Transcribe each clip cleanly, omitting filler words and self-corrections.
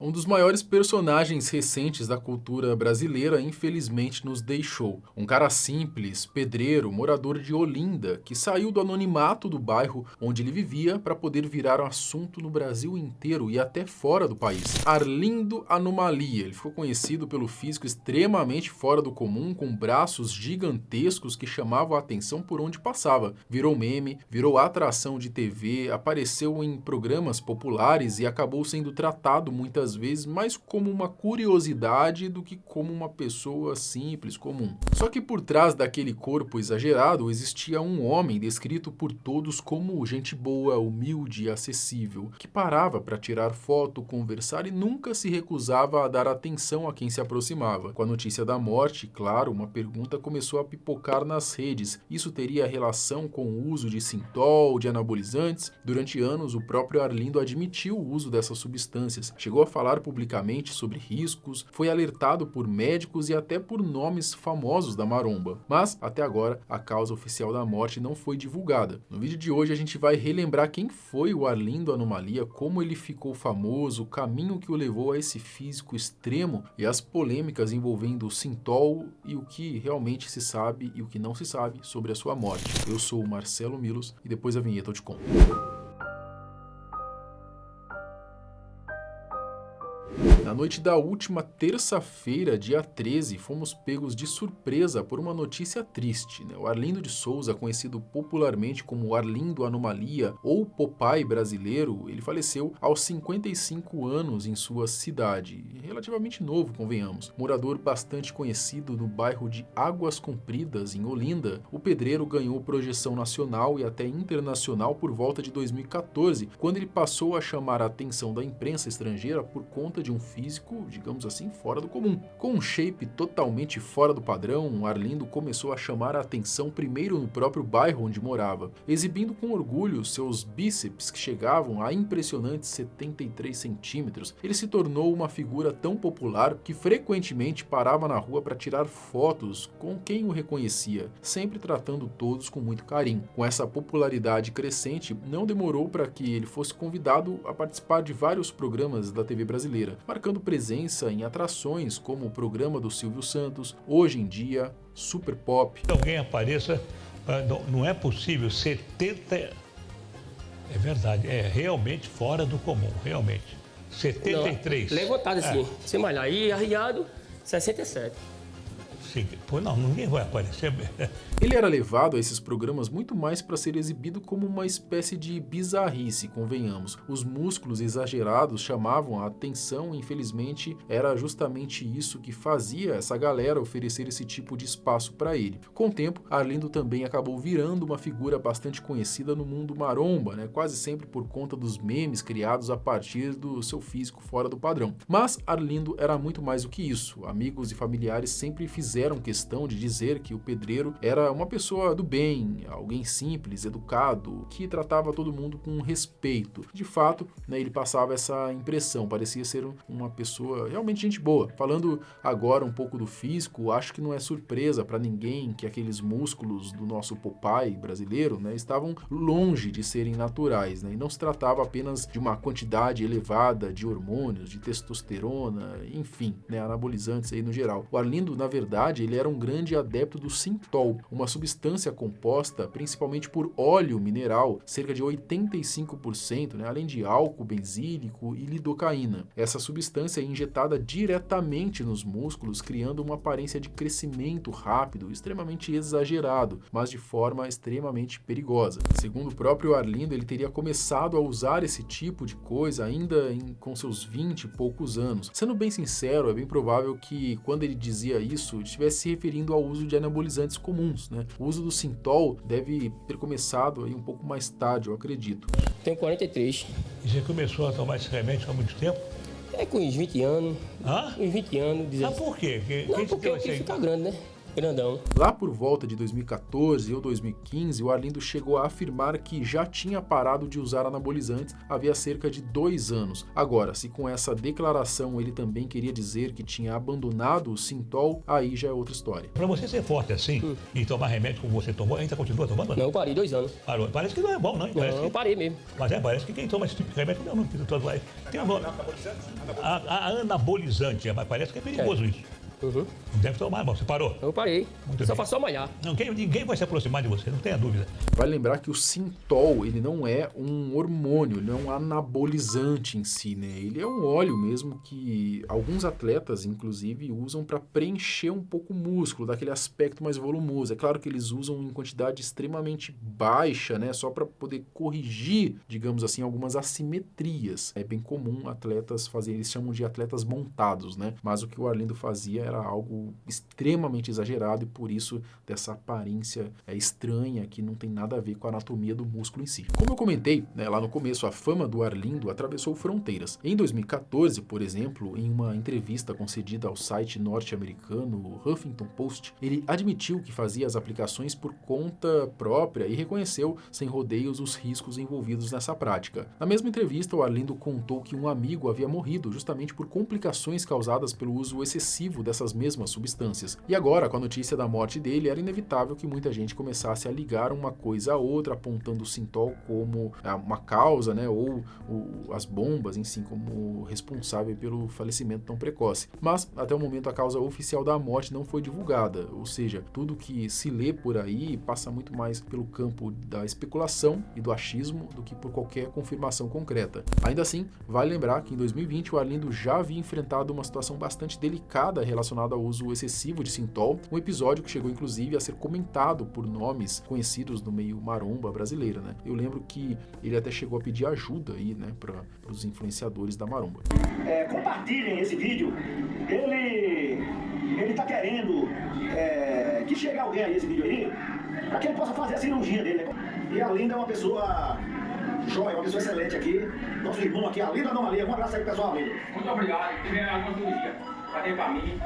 Um dos maiores personagens recentes da cultura brasileira infelizmente nos deixou. Um cara simples, pedreiro, morador de Olinda, que saiu do anonimato do bairro onde ele vivia para poder virar um assunto no Brasil inteiro e até fora do país. Arlindo Anomalia, ele ficou conhecido pelo físico extremamente fora do comum, com braços gigantescos que chamavam a atenção por onde passava. Virou meme, virou atração de TV, apareceu em programas populares e acabou sendo tratado muitas vezes mais como uma curiosidade do que como uma pessoa simples, comum. Só que por trás daquele corpo exagerado existia um homem descrito por todos como gente boa, humilde e acessível, que parava para tirar foto, conversar e nunca se recusava a dar atenção a quem se aproximava. Com a notícia da morte, claro, uma pergunta começou a pipocar nas redes. Isso teria relação com o uso de Sintol, de anabolizantes? Durante anos, o próprio Arlindo admitiu o uso dessas substâncias. Chegou a falar publicamente sobre riscos, foi alertado por médicos e até por nomes famosos da maromba. Mas, até agora, a causa oficial da morte não foi divulgada. No vídeo de hoje a gente vai relembrar quem foi o Arlindo Anomalia, como ele ficou famoso, o caminho que o levou a esse físico extremo e as polêmicas envolvendo o Sintol e o que realmente se sabe e o que não se sabe sobre a sua morte. Eu sou o Marcelo Milos e depois da vinheta eu te conto. Na noite da última terça-feira, dia 13, fomos pegos de surpresa por uma notícia triste. O Arlindo de Souza, conhecido popularmente como Arlindo Anomalia ou Popeye brasileiro, ele faleceu aos 55 anos em sua cidade. Relativamente novo, convenhamos. Morador bastante conhecido no bairro de Águas Compridas, em Olinda, o pedreiro ganhou projeção nacional e até internacional por volta de 2014, quando ele passou a chamar a atenção da imprensa estrangeira por conta de um físico, digamos assim, fora do comum. Com um shape totalmente fora do padrão, Arlindo começou a chamar a atenção primeiro no próprio bairro onde morava, exibindo com orgulho seus bíceps que chegavam a impressionantes 73 centímetros. Ele se tornou uma figura tão popular que frequentemente parava na rua para tirar fotos com quem o reconhecia, sempre tratando todos com muito carinho. Com essa popularidade crescente, não demorou para que ele fosse convidado a participar de vários programas da TV brasileira, marcando presença em atrações como o programa do Silvio Santos, Hoje em Dia, Super Pop. Alguém apareça, não é possível, 70... É verdade, é realmente fora do comum, realmente. 73. Levantado assim, sem malhar. E arriado, 67. Sim, pô, não, ninguém vai aparecer. Ele era levado a esses programas muito mais para ser exibido como uma espécie de bizarrice, convenhamos. Os músculos exagerados chamavam a atenção e infelizmente era justamente isso que fazia essa galera oferecer esse tipo de espaço para ele. Com o tempo, Arlindo também acabou virando uma figura bastante conhecida no mundo maromba, quase sempre por conta dos memes criados a partir do seu físico fora do padrão. Mas Arlindo era muito mais do que isso. Amigos e familiares sempre fizeram questão de dizer que o pedreiro era uma pessoa do bem, alguém simples, educado, que tratava todo mundo com respeito. De fato, ele passava essa impressão, parecia ser uma pessoa realmente gente boa. Falando agora um pouco do físico, acho que não é surpresa para ninguém que aqueles músculos do nosso Popeye brasileiro estavam longe de serem naturais, e não se tratava apenas de uma quantidade elevada de hormônios, de testosterona, enfim, anabolizantes aí no geral. O Arlindo, na verdade, ele era um grande adepto do Sintol, uma substância composta principalmente por óleo mineral, cerca de 85%, além de álcool benzílico e lidocaína. Essa substância é injetada diretamente nos músculos, criando uma aparência de crescimento rápido, extremamente exagerado, mas de forma extremamente perigosa. Segundo o próprio Arlindo, ele teria começado a usar esse tipo de coisa ainda com seus 20 e poucos anos. Sendo bem sincero, é bem provável que quando ele dizia isso, ele estivesse se referindo ao uso de anabolizantes comuns. O uso do Sintol deve ter começado aí um pouco mais tarde, eu acredito. Tenho 43. E você começou a tomar esse remédio há muito tempo? É com uns 20 anos. Hã? Uns 20 anos. Ah, por quê? Não, porque eu quero ficar grande, grandão. Lá por volta de 2014 ou 2015, o Arlindo chegou a afirmar que já tinha parado de usar anabolizantes havia cerca de 2 anos. Agora, se com essa declaração ele também queria dizer que tinha abandonado o Sintol, aí já é outra história. Para você ser forte assim e tomar remédio como você tomou, ainda continua tomando? Não, eu parei 2 anos. Parou. Parece que não é bom, não. Não, eu parei mesmo. Mas parece que quem toma esse tipo de remédio não tem um nome. A anabolizante, mas parece que é perigoso isso. Uhum. Deve tomar, irmão. Você parou? Eu parei. Muito Só bem. faço só malhar. Não, ninguém vai se aproximar de você, não tenha dúvida. Vale lembrar que o Sintol, ele não é um hormônio, ele não é um anabolizante em si, né? Ele é um óleo mesmo que alguns atletas, inclusive, usam para preencher um pouco o músculo, daquele aspecto mais volumoso. É claro que eles usam em quantidade extremamente baixa, né? Só para poder corrigir, digamos assim, algumas assimetrias. É bem comum atletas fazerem, eles chamam de atletas montados, né? Mas o que o Arlindo fazia era algo extremamente exagerado e por isso dessa aparência estranha que não tem nada a ver com a anatomia do músculo em si. Como eu comentei, né, lá no começo, a fama do Arlindo atravessou fronteiras. Em 2014, por exemplo, em uma entrevista concedida ao site norte-americano Huffington Post, ele admitiu que fazia as aplicações por conta própria e reconheceu, sem rodeios, os riscos envolvidos nessa prática. Na mesma entrevista, o Arlindo contou que um amigo havia morrido justamente por complicações causadas pelo uso excessivo dessas mesmas substâncias. E agora, com a notícia da morte dele, era inevitável que muita gente começasse a ligar uma coisa a outra, apontando o Sintol como uma causa, né, ou as bombas em si como responsável pelo falecimento tão precoce. Mas, até o momento, a causa oficial da morte não foi divulgada, ou seja, tudo que se lê por aí passa muito mais pelo campo da especulação e do achismo do que por qualquer confirmação concreta. Ainda assim, vale lembrar que em 2020 o Arlindo já havia enfrentado uma situação bastante delicada relacionada ao uso excessivo de Sintol, um episódio que chegou inclusive a ser comentado por nomes conhecidos no meio maromba brasileira, né? Eu lembro que ele até chegou a pedir ajuda aí, né, para os influenciadores da maromba. Compartilhem esse vídeo. Ele tá querendo que chegue alguém aí esse vídeo aí, para que ele possa fazer a cirurgia dele. E a Linda é uma pessoa joia, uma pessoa excelente aqui. Nosso irmão aqui, a Linda Anomalia. Um abraço aí pro pessoal, Linda. Muito obrigado. Tive alguma cirurgia pra ter pra mim.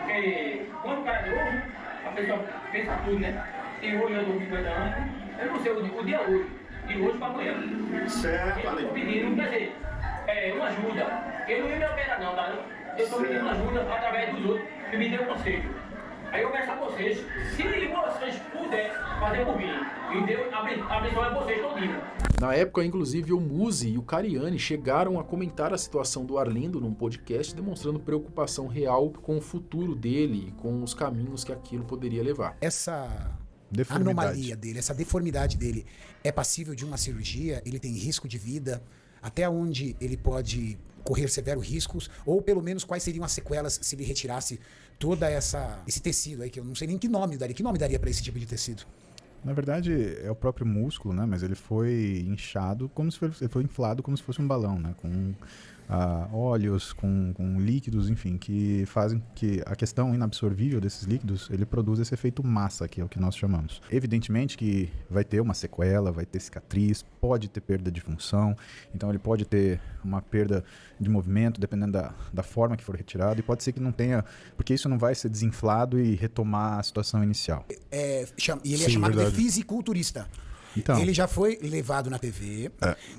Porque quando o cara é novo, a pessoa pensa tudo, né? Tem hoje eu tô com 50 anos, eu não sei o dia hoje, de hoje pra amanhã. Certo, eu tô pedindo, quer dizer, uma ajuda. Eu não ia me operar não, tá? Eu tô pedindo ajuda através dos outros que me deu conselho. Aí eu peço a vocês, se vocês puderem fazer por mim, e Deus abençoe vocês todinho. Na época, inclusive, o Muzi e o Cariani chegaram a comentar a situação do Arlindo num podcast, demonstrando preocupação real com o futuro dele e com os caminhos que aquilo poderia levar. Essa anomalia dele, essa deformidade dele é passível de uma cirurgia? Ele tem risco de vida? Até onde ele pode correr severos riscos? Ou pelo menos quais seriam as sequelas se ele retirasse toda esse tecido aí, que eu não sei nem que nome daria. Que nome daria para esse tipo de tecido? Na verdade, é o próprio músculo, né? Mas ele foi inchado, ele foi inflado como se fosse um balão, né? Com óleos, com líquidos, enfim, que fazem que a questão inabsorvível desses líquidos, ele produz esse efeito massa, que é o que nós chamamos. Evidentemente que vai ter uma sequela, vai ter cicatriz, pode ter perda de função, então ele pode ter uma perda de movimento, dependendo da forma que for retirado, e pode ser que não tenha, porque isso não vai ser desinflado e retomar a situação inicial. E ele é chamado de fisiculturista. Então, ele já foi levado na TV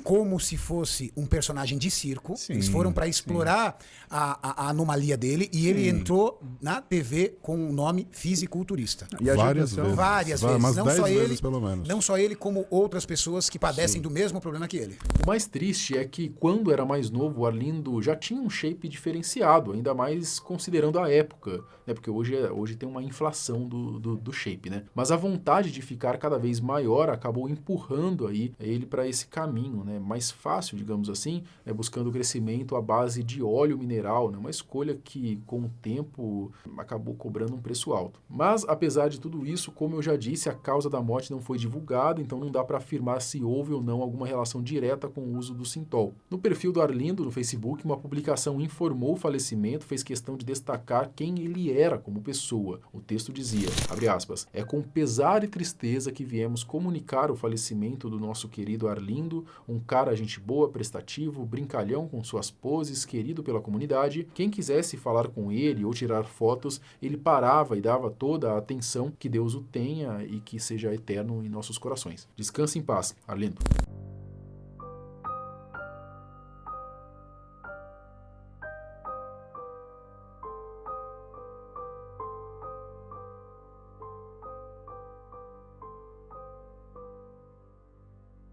como se fosse um personagem de circo. Sim, eles foram para explorar a anomalia dele e ele entrou na TV com o nome fisiculturista. E a várias Várias vezes. Umas Não 10 só vezes, ele, pelo menos. não só ele, como outras pessoas que padecem do mesmo problema que ele. O mais triste é que, quando era mais novo, o Arlindo já tinha um shape diferenciado, ainda mais considerando a época, né? Porque hoje tem uma inflação do shape, né? Mas a vontade de ficar cada vez maior acabou empurrando aí ele para esse caminho, né? Mais fácil, digamos assim, buscando o crescimento à base de óleo mineral, né? Uma escolha que, com o tempo, acabou cobrando um preço alto. Mas, apesar de tudo isso, como eu já disse, a causa da morte não foi divulgada, então não dá para afirmar se houve ou não alguma relação direta com o uso do Sintol. No perfil do Arlindo, no Facebook, uma publicação informou o falecimento, fez questão de destacar quem ele era como pessoa. O texto dizia, abre aspas, "É com pesar e tristeza que viemos comunicar lamentar o falecimento do nosso querido Arlindo, um cara gente boa, prestativo, brincalhão com suas poses, querido pela comunidade. Quem quisesse falar com ele ou tirar fotos, ele parava e dava toda a atenção. Que Deus o tenha e que seja eterno em nossos corações. Descanse em paz, Arlindo.